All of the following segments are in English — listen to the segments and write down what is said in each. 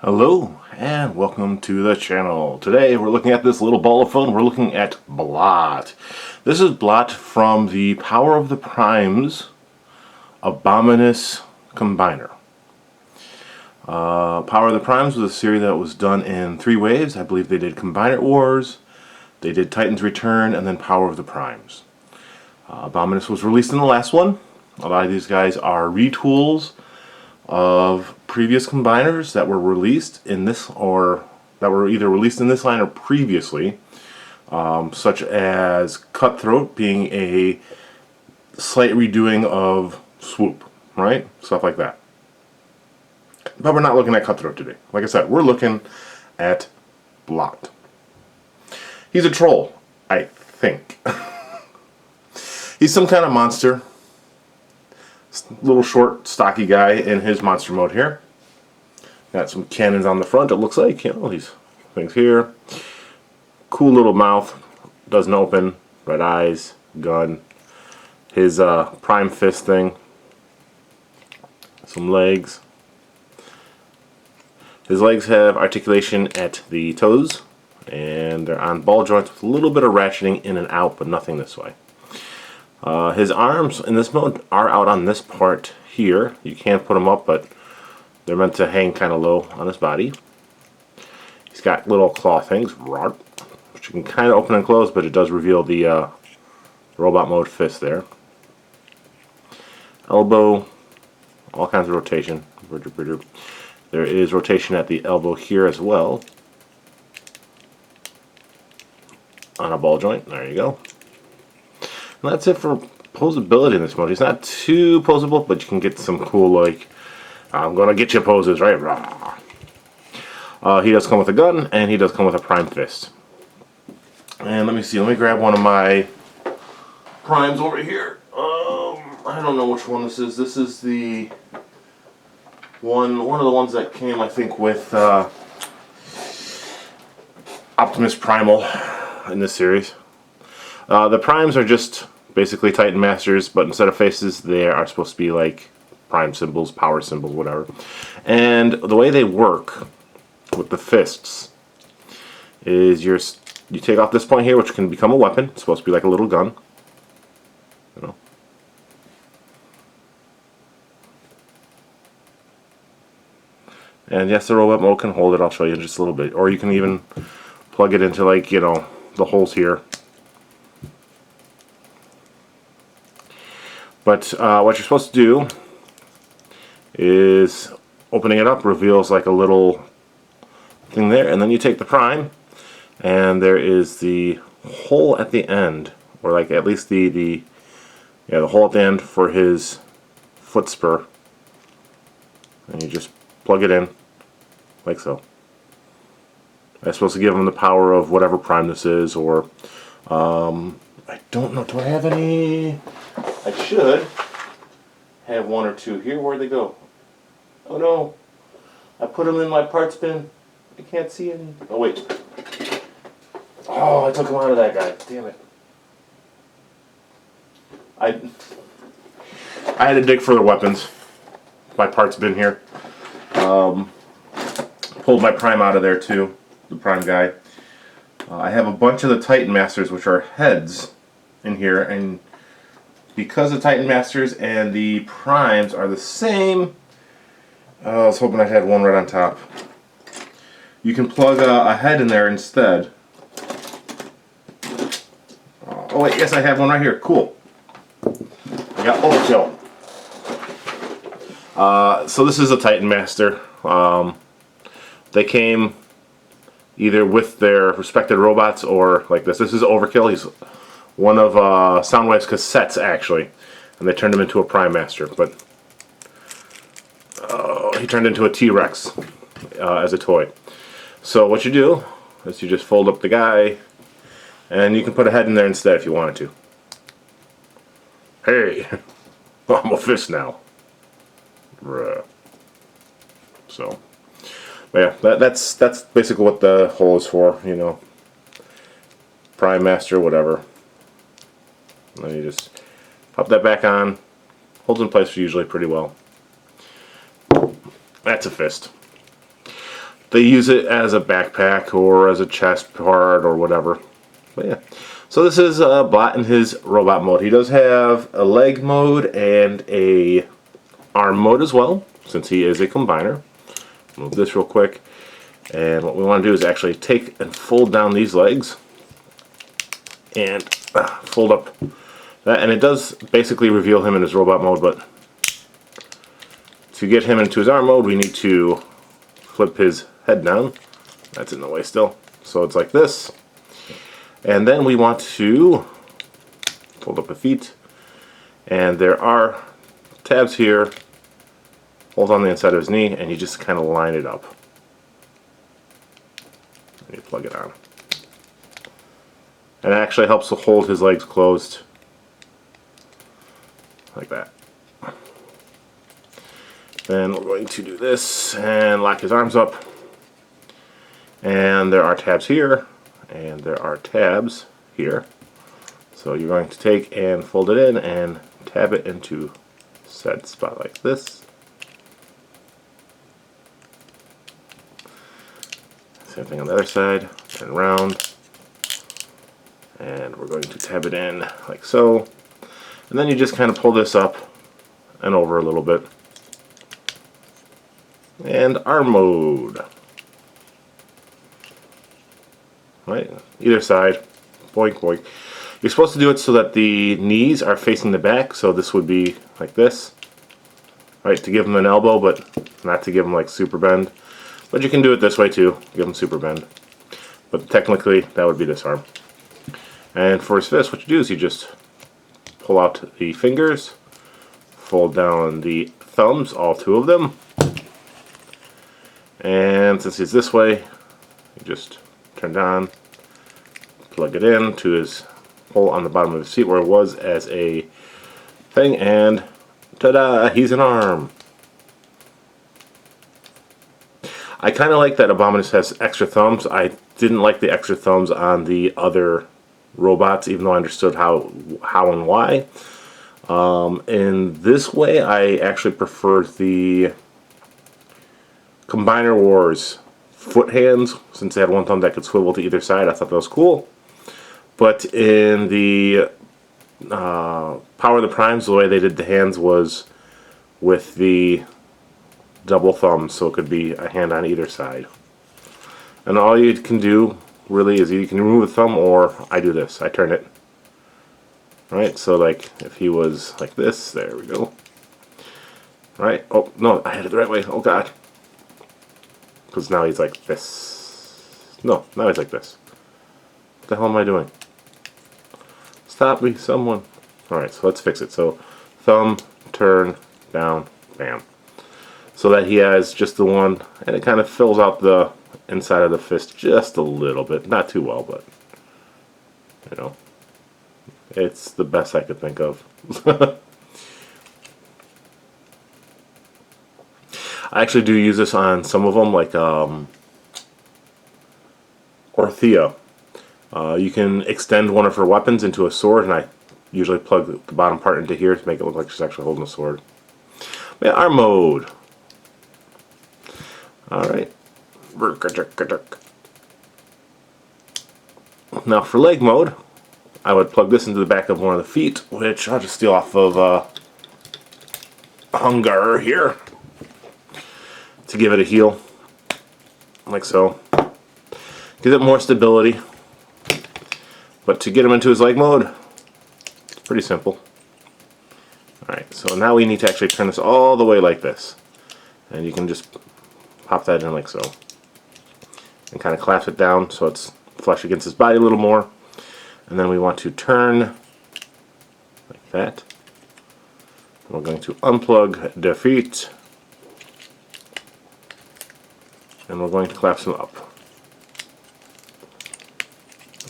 Hello and welcome to the channel. Today we're looking at this little ball of fun. We're looking at Blot. This is Blot from the Power of the Primes Abominous Combiner. Power of the Primes was a series that was done in 3 waves. I believe they did Combiner Wars, they did Titan's Return, and then Power of the Primes. Abominous was released in the last one. A lot of these guys are retools of previous combiners that were released in this, or that were either released in this line or previously, such as Cutthroat being a slight redoing of Swoop, right? Stuff like that. But we're not looking at Cutthroat today. Like I said, we're looking at Blot. He's a troll, I think. He's some kind of monster. Little short, stocky guy in his monster mode here. Got some cannons on the front, it looks like. You know, these things here. Cool little mouth. Doesn't open. Red eyes. Gun. His prime fist thing. Some legs. His legs have articulation at the toes. And they're on ball joints with a little bit of ratcheting in and out, but nothing this way. His arms in this mode are out on this part here. You can't put them up, but they're meant to hang kind of low on his body. He's got little claw things, which you can kind of open and close, but it does reveal the robot mode fist there. Elbow, all kinds of rotation. There is rotation at the elbow here as well. On a ball joint, there you go. And that's it for posability in this mode. He's not too posable, but you can get some cool, like, I'm gonna get you poses, right? He does come with a gun, and he does come with a prime fist. And let me see, let me grab one of my primes over here. I don't know which one this is. This is the one of the ones that came, I think, with Optimus Primal in this series. The primes are just basically Titan Masters, but instead of faces, they are supposed to be like prime symbols, power symbols, whatever. And the way they work with the fists is you take off this point here, which can become a weapon. It's supposed to be like a little gun. You know. And yes, the robot mode can hold it. I'll show you in just a little bit. Or you can even plug it into, like, you know, the holes here. But what you're supposed to do is opening it up reveals like a little thing there, and then you take the prime, and there is the hole at the end, or like at least the hole at the end for his foot spur, and you just plug it in like so. That's supposed to give him the power of whatever prime this is, or I don't know. Do I have any? I should have one or two here. Where'd they go? Oh no. I put them in my parts bin. I can't see any. Oh wait. Oh, I took them out of that guy. Damn it. I had to dig for the weapons. My parts bin here. Pulled my prime out of there too. The prime guy. I have a bunch of the Titan Masters, which are heads in here, and because the Titan Masters and the Primes are the same, I was hoping I had one right on top. You can plug a head in there instead. Oh wait, yes, I have one right here. Cool. I got overkill. So this is a Titan Master. They came either with their respected robots or like this. This is Overkill. He's one of Soundwave's cassettes, actually, and they turned him into a Prime Master. But he turned into a T-Rex as a toy. So what you do is you just fold up the guy, and you can put a head in there instead if you wanted to. Hey, I'm a fist now. So. But yeah, that's basically what the hole is for, you know. Prime Master, whatever. And then you just pop that back on. Holds in place usually pretty well. That's a fist. they use it as a backpack or as a chest part or whatever. But yeah. So this is Blot in his robot mode. He does have a leg mode and a arm mode as well, since he is a combiner. Move this real quick. And what we want to do is actually take and fold down these legs and fold up that. And it does basically reveal him in his robot mode, but to get him into his arm mode, we need to flip his head down. That's in the way still. So it's like this. And then we want to fold up the feet. And there are tabs here. Hold on the inside of his knee, and you just kind of line it up. And you plug it on. And it actually helps to hold his legs closed. Like that. Then we're going to do this and lock his arms up. And there are tabs here, and there are tabs here. So you're going to take and fold it in and tab it into said spot like this. Same thing on the other side. Turn around. And we're going to tab it in like so. And then you just kind of pull this up and over a little bit. And arm mode. Right, either side. Boink, boink. You're supposed to do it so that the knees are facing the back, so this would be like this. Right, to give them an elbow, but not to give them like super bend. But you can do it this way too, give them super bend. But technically, that would be this arm. And for his fist, what you do is you just pull out the fingers, fold down the thumbs, all two of them. And since he's this way, you just turn it on, plug it in to his hole on the bottom of his seat where it was as a thing, and ta-da, he's an arm. I kind of like that Abominus has extra thumbs. I didn't like the extra thumbs on the other robots, even though I understood how and why. In this way, I actually preferred the Combiner Wars foot hands, since they had one thumb that could swivel to either side. I thought that was cool. But in the Power of the Primes, the way they did the hands was with the double thumbs, so it could be a hand on either side. And all you can do really is you can remove a thumb, or I do this, I turn it. Right, so like if he was like this, there we go. Right, oh no, I had it the right way, oh god. Because now he's like this. No, now he's like this. What the hell am I doing? Stop me, someone. Alright, so let's fix it. So, thumb, turn, down, bam. So that he has just the one, and it kind of fills out the inside of the fist just a little bit. Not too well, but, you know, it's the best I could think of. I actually do use this on some of them, like Orthea. You can extend one of her weapons into a sword, and I usually plug the bottom part into here to make it look like she's actually holding a sword. But yeah, arm mode. Alright. Now for leg mode, I would plug this into the back of one of the feet, which I'll just steal off of Hungar here to give it a heel, like so. Gives it more stability. But to get him into his leg mode, it's pretty simple. Alright, so now we need to actually turn this all the way like this. And you can just pop that in like so. And kind of clasp it down so it's flush against his body a little more. And then we want to turn like that. We're going to unplug the feet. And we're going to collapse them up.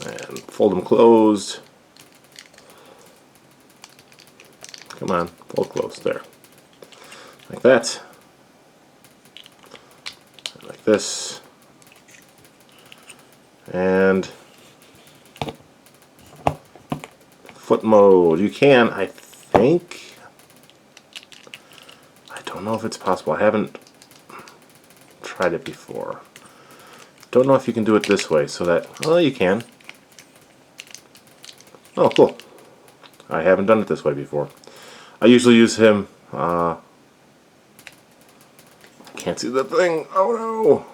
And fold them closed. Come on, fold closed. There. Like that. Like this. And foot mode. You can, I think. I don't know if it's possible. I haven't tried it before. don't know if you can do it this way, so that, well, you can. Oh, cool. I haven't done it this way before. I usually use him, can't see the thing, oh no.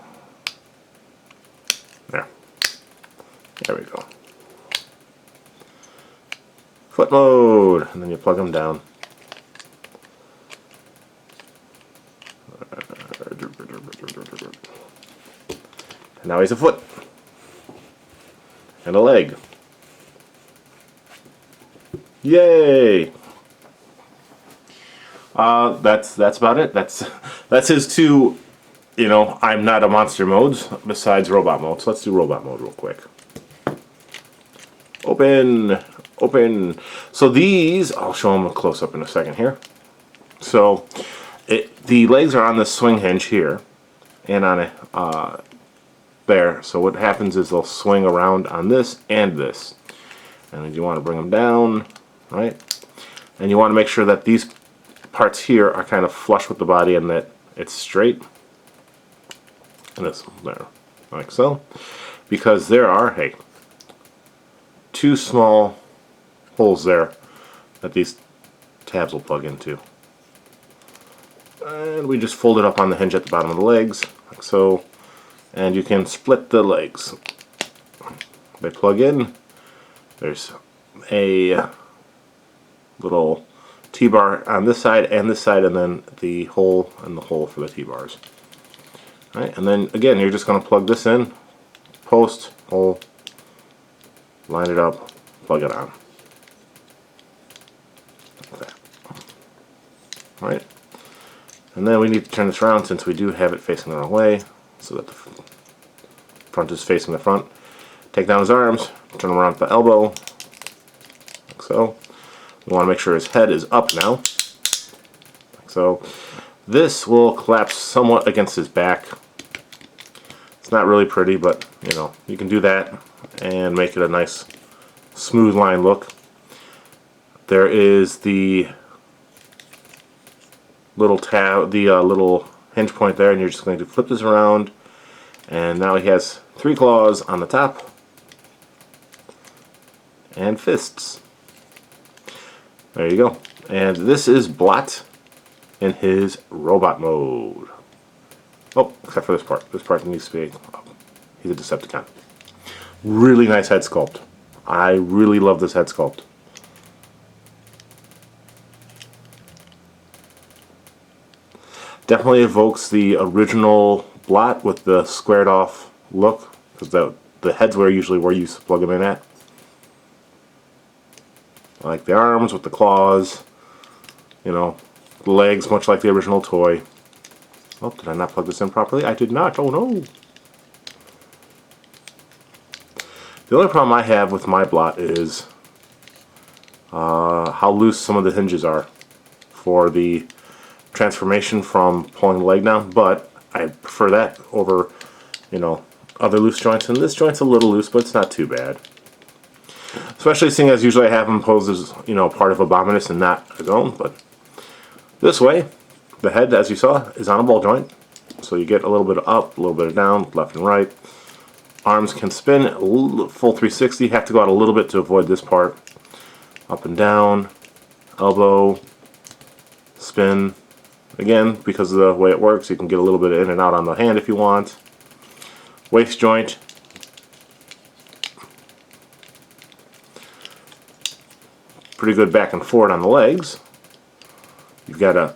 There we go. Foot mode, and then you plug him down. And now he's a foot. And a leg. Yay! That's about it. That's his two, you know, I'm not a monster modes besides robot mode. So let's do robot mode real quick. Open. So these, I'll show them a close up in a second here. So the legs are on the swing hinge here, and on a there. So what happens is they'll swing around on this and this, and you want to bring them down, right? And you want to make sure that these parts here are kind of flush with the body and that it's straight. And this there, like so, because there are, hey, two small holes there that these tabs will plug into. And we just fold it up on the hinge at the bottom of the legs, like so, and you can split the legs. They plug in. There's a little T-bar on this side and this side, and then the hole and the hole for the T-bars. Right, and then again, you're just going to plug this in, post, hole, line it up, plug it on. Like that. Right, and then we need to turn this around since we do have it facing the wrong way, so that the front is facing the front. Take down his arms, turn him around at the elbow, like so. We want to make sure his head is up now, like so. This will collapse somewhat against his back. It's not really pretty, but you know, you can do that and make it a nice smooth line look. There is the little tab, the little hinge point there, and you're just going to flip this around, and now he has 3 claws on the top and fists. There you go. And this is Blot in his robot mode. Oh, except for this part. This part needs to be, he's a Decepticon. Really nice head sculpt. I really love this head sculpt. Definitely evokes the original Blot with the squared off look, because the head's where usually where you used to plug them in at. I like the arms with the claws, you know, the legs much like the original toy. Oh, did I not plug this in properly? I did not. Oh no. The only problem I have with my Blot is how loose some of the hinges are for the transformation from pulling the leg down, but I prefer that over, you know, other loose joints, and this joint's a little loose, but it's not too bad. Especially seeing as usually I have him posed as, you know, part of Abominus and not his own, but this way, the head, as you saw, is on a ball joint, so you get a little bit of up, a little bit of down, left and right. Arms can spin full 360. You have to go out a little bit to avoid this part. Up and down, elbow, spin. Again, because of the way it works, you can get a little bit in and out on the hand if you want. Waist joint. Pretty good back and forward on the legs. You've got a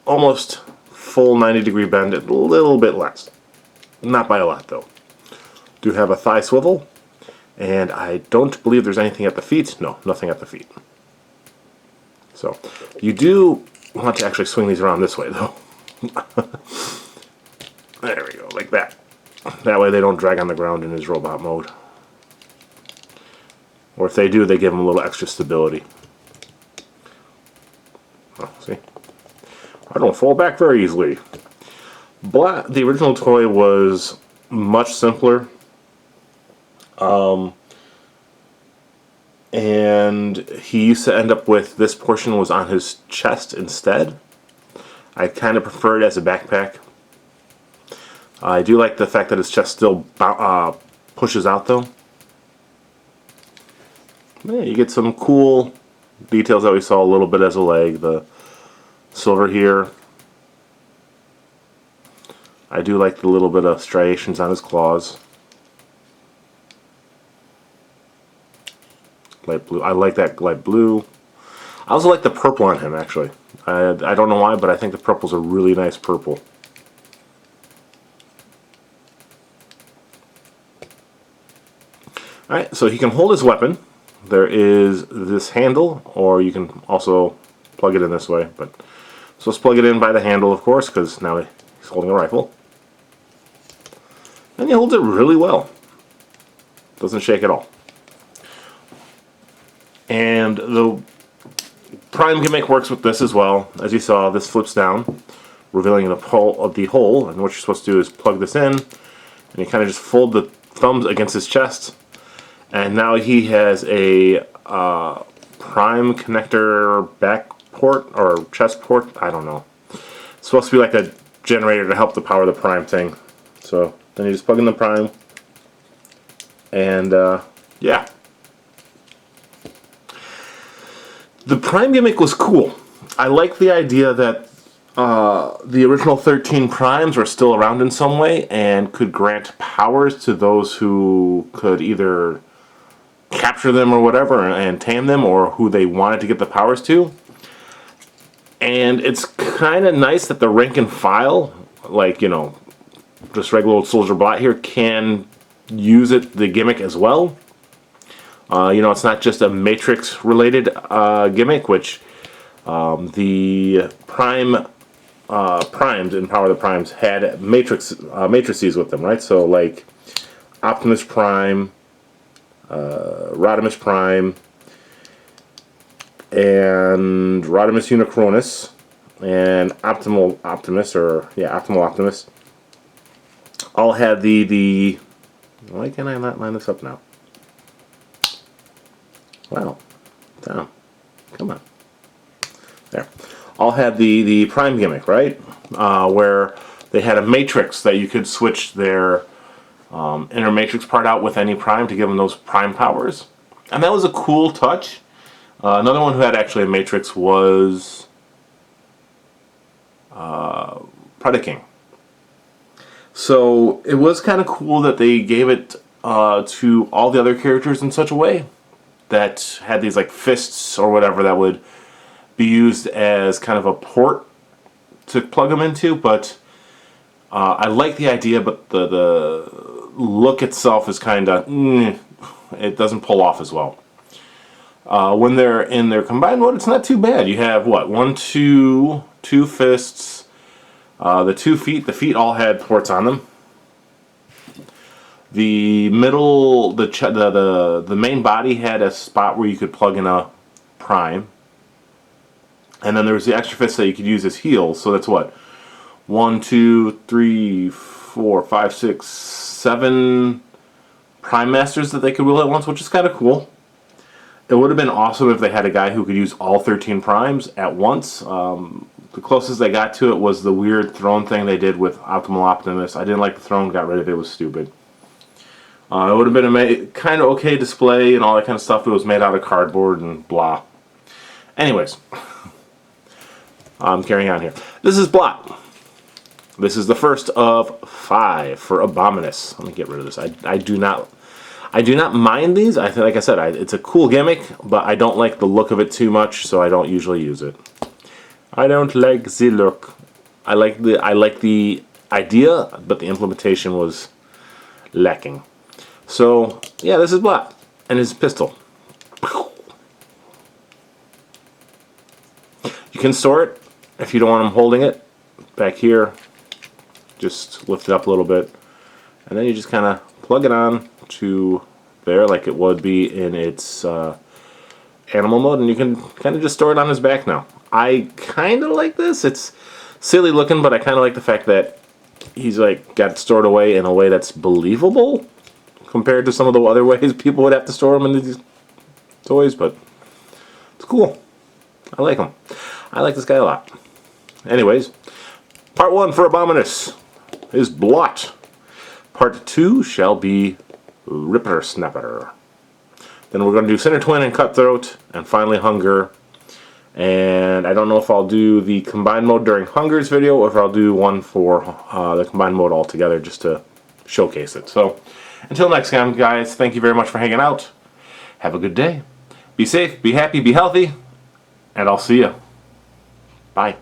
almost full 90-degree bend, a little bit less. Not by a lot though. Do have a thigh swivel, and I don't believe there's anything at the feet. No, nothing at the feet. So you do want to actually swing these around this way though. There we go, like that. That way they don't drag on the ground in his robot mode. Or if they do, they give them a little extra stability. Oh, see? I don't fall back very easily. Blot, the original toy was much simpler. And he used to end up with this portion was on his chest instead. I kind of prefer it as a backpack. I do like the fact that his chest still pushes out though. Yeah, you get some cool details that we saw a little bit as a leg. The silver here. I do like the little bit of striations on his claws. Light blue. I like that light blue. I also like the purple on him, actually. I don't know why, but I think the purple's a really nice purple. Alright, so he can hold his weapon. There is this handle, or you can also plug it in this way. But so let's plug it in by the handle, of course, because now he's holding a rifle. And he holds it really well. Doesn't shake at all. And the prime gimmick works with this as well. As you saw, this flips down, revealing the hole. And what you're supposed to do is plug this in, and you kind of just fold the thumbs against his chest. And now he has a prime connector back port or chest port. I don't know. It's supposed to be like a generator to help to power the prime thing. So then you just plug in the prime, and yeah. The prime gimmick was cool. I like the idea that the original 13 primes were still around in some way and could grant powers to those who could either capture them or whatever and tame them, or who they wanted to get the powers to. And it's kind of nice that the rank and file, like, you know, just regular old Soldier Blot here, can use the gimmick as well. You know, it's not just a Matrix related gimmick, which the primes in Power of the Primes had matrices with them, right? So like Optimus Prime, Rodimus Prime, and Rodimus Unicronus, and Optimal Optimus all had the why can I not line this up now? Wow. Down. Come on. There. All had the prime gimmick, right? Where they had a matrix that you could switch their inner matrix part out with any prime to give them those prime powers. And that was a cool touch. Another one who had actually a matrix was Predaking. So it was kind of cool that they gave it to all the other characters in such a way that had these like fists or whatever that would be used as kind of a port to plug them into. But I like the idea, but the look itself is kind of it doesn't pull off as well. When they're in their combined mode, it's not too bad. You have what, two fists, the 2 feet. The feet all had ports on them. The middle, the main body had a spot where you could plug in a prime, and then there was the extra fist that you could use as heals. So that's what, 1, 2, 3, 4, 5, 6, 7 prime masters that they could wield at once, which is kind of cool. It would have been awesome if they had a guy who could use all 13 primes at once. The closest they got to it was the weird throne thing they did with Optimal Optimus. I didn't like the throne, got rid of it, it was stupid. It would have been a kind of okay display and all that kind of stuff. It was made out of cardboard and blah. Anyways, I'm carrying on here. This is Blot. This is the first of 5 for Abominus. Let me get rid of this. I do not mind these. Like I said, it's a cool gimmick, but I don't like the look of it too much, so I don't usually use it. I don't like the look. I like the idea, but the implementation was lacking. So yeah, this is Blot and his pistol. You can store it if you don't want him holding it. Back here, just lift it up a little bit, and then you just kind of plug it on to there like it would be in its animal mode, and you can kind of just store it on his back now. I kind of like this. It's silly looking, but I kind of like the fact that he's like got it stored away in a way that's believable compared to some of the other ways people would have to store them in these toys. But it's cool. I like him. I like this guy a lot. Anyways, part 1 for Abominus. is Blot. Part 2 shall be Ripper Snapper. Then we're going to do Center Twin and Cutthroat, and finally Hunger. And I don't know if I'll do the combined mode during Hunger's video, or if I'll do one for the combined mode altogether, just to showcase it. So, until next time, guys, thank you very much for hanging out. Have a good day. Be safe, be happy, be healthy, and I'll see you. Bye.